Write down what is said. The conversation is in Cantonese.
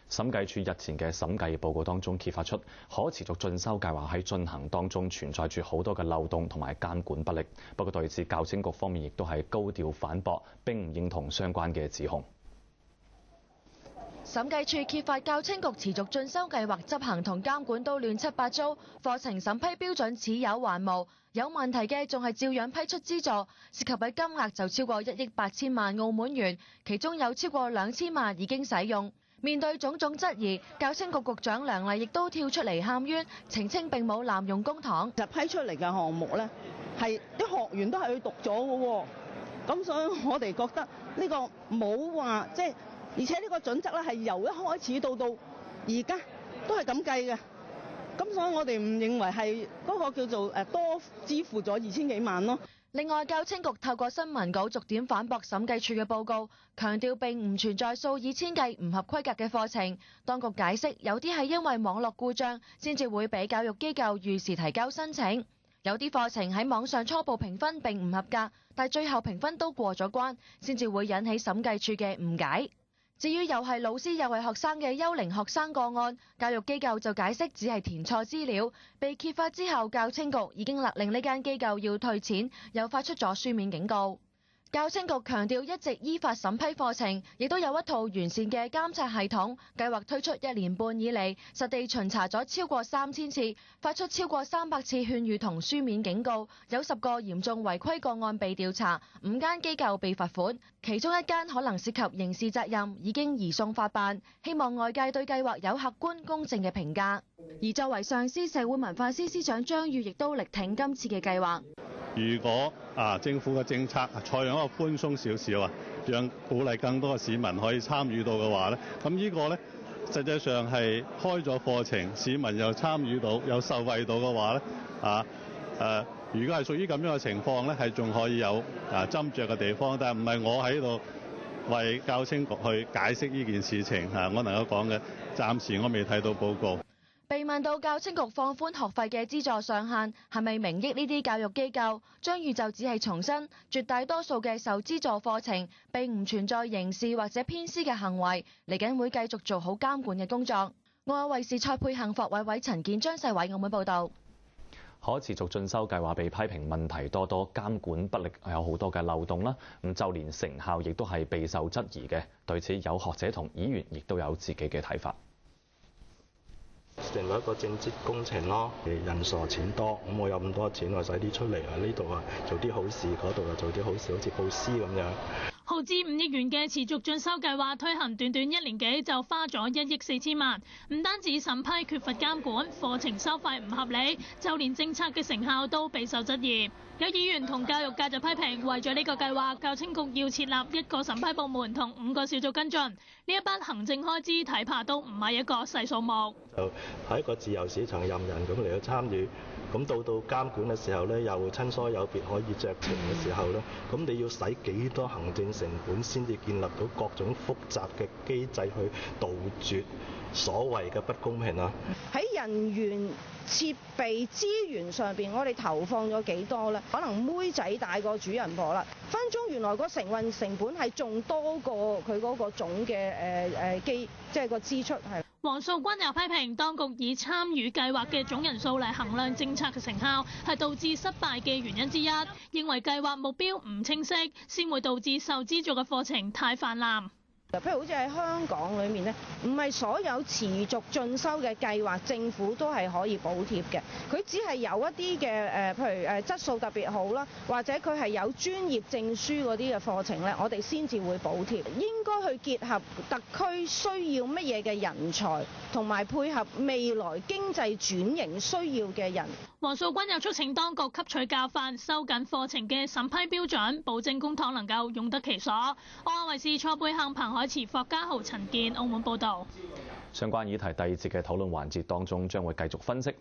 審計署日前嘅審計報告當中揭發出可持續進修計劃喺進行當中存在住好多嘅漏洞同埋監管不力。不過對此，教青局方面亦都係高調反駁，並唔認同相關嘅指控。審計署揭發教青局持續進修計劃執行同監管都亂七八糟，課程審批標準似有還無，有問題嘅仲係照樣批出資助，涉及嘅金額就超過1億8千萬澳門元，其中有超過2000萬已經使用。面對種種質疑，教青局局長梁麗亦都跳出嚟喊冤，澄清並冇濫用公帑。就批出嚟嘅項目呢，係啲學員都係去讀咗嘅喎，咁所以我哋覺得呢個冇話即係。而且呢個準則咧係由一開始到而家都係咁計嘅，咁所以我哋唔認為係嗰個叫做多支付咗2000幾萬咯。另外，教青局透過新聞稿逐點反駁審計署嘅報告，強調並唔存在數以千計唔合規格嘅課程。當局解釋，有啲係因為網絡故障先至會俾教育機構預時提交申請，有啲課程喺網上初步評分並唔合格，但最後評分都過咗關，先至會引起審計署嘅誤解。至於又係老師又係學生嘅幽靈學生個案，教育機構就解釋只係填錯資料。被揭發之後，教青局已經勒令呢間機構要退錢，又發出咗書面警告。教青局強調一直依法審批課程，亦都有一套完善嘅監察系統。計劃推出1年半以嚟，實地巡查咗超過3000次，發出超過300次勸喻同書面警告，有10個嚴重違規個案被調查，5間機構被罰款，其中1間可能涉及刑事責任，已經移送法辦。希望外界對計劃有客觀公正嘅評價。而作為上司，社會文化司司長張宇亦都力挺今次嘅計劃。如果政府嘅政策採用一個寬鬆少少讓鼓勵更多嘅市民可以參與到嘅話咧，咁呢個咧實際上係開咗課程，市民又參與到，又受惠到嘅話咧，如果係屬於咁樣嘅情況咧，係仲可以有斟酌嘅地方，但係唔係我喺度為教青局去解釋呢件事情我能夠講嘅，暫時我未睇到報告。被問到教青局放寬學費嘅資助上限係咪名益呢啲教育機構，張宇就只係重申，絕大多數嘅受資助課程並唔存在刑事或者偏私嘅行為，嚟緊會繼續做好監管嘅工作。澳亞衛視蔡佩杏、霍偉偉、陳健、張世偉澳門報導。可持續進修計劃被批評問題多多，監管不力，有好多嘅漏洞啦。咁就連成效亦都係備受質疑嘅。對此，有學者同議員亦都有自己嘅睇法。成為一個政績工程咯，人傻錢多，咁我有咁多錢，我使啲出嚟呢度做啲好事，嗰度做啲好事，好似報私咁樣。耗資5億元嘅持續進修計劃推行短短1年幾就花咗1億4千萬，唔單止審批缺乏監管，課程收費唔合理，就連政策嘅成效都備受質疑。有議員同教育界就批評，為咗呢個計劃，教青局要設立1個審批部門同5個小組跟進，呢一筆行政開支睇怕都唔係一個細數目。就喺一個自由市場任人咁嚟去參與，咁到監管嘅時候咧，又親疏有別可以酌情嘅時候咧，咁你要使幾多行政成本先至建立到各種複雜嘅機制去杜絕所謂嘅不公平啊？喺人員設備資源上邊，我哋投放咗幾多咧？可能妹仔大過主人婆啦，分鐘原來個成運成本係仲多過佢嗰個總嘅即係個支出係。黃素君又批評當局以參與計劃嘅總人數嚟衡量政策嘅成效，係導致失敗嘅原因之一。認為計劃目標唔清晰，先會導致受資助嘅課程太泛濫。譬如好似喺香港裏面咧，唔係所有持續進修嘅計劃政府都係可以補貼嘅，佢只係有一啲嘅譬如質素特別好啦，或者佢係有專業證書嗰啲嘅課程咧，我哋先至會補貼。應該去結合特區需要乜嘢嘅人才，同埋配合未來經濟轉型需要嘅人。黃素君又促請當局吸取教訓，收緊課程嘅審批標準，保證公帑能夠用得其所。澳亞衛視蔡佩杏、彭海慈、霍家豪、陳健澳門報導。相關議題第2節嘅討論環節當中，將會繼續分析。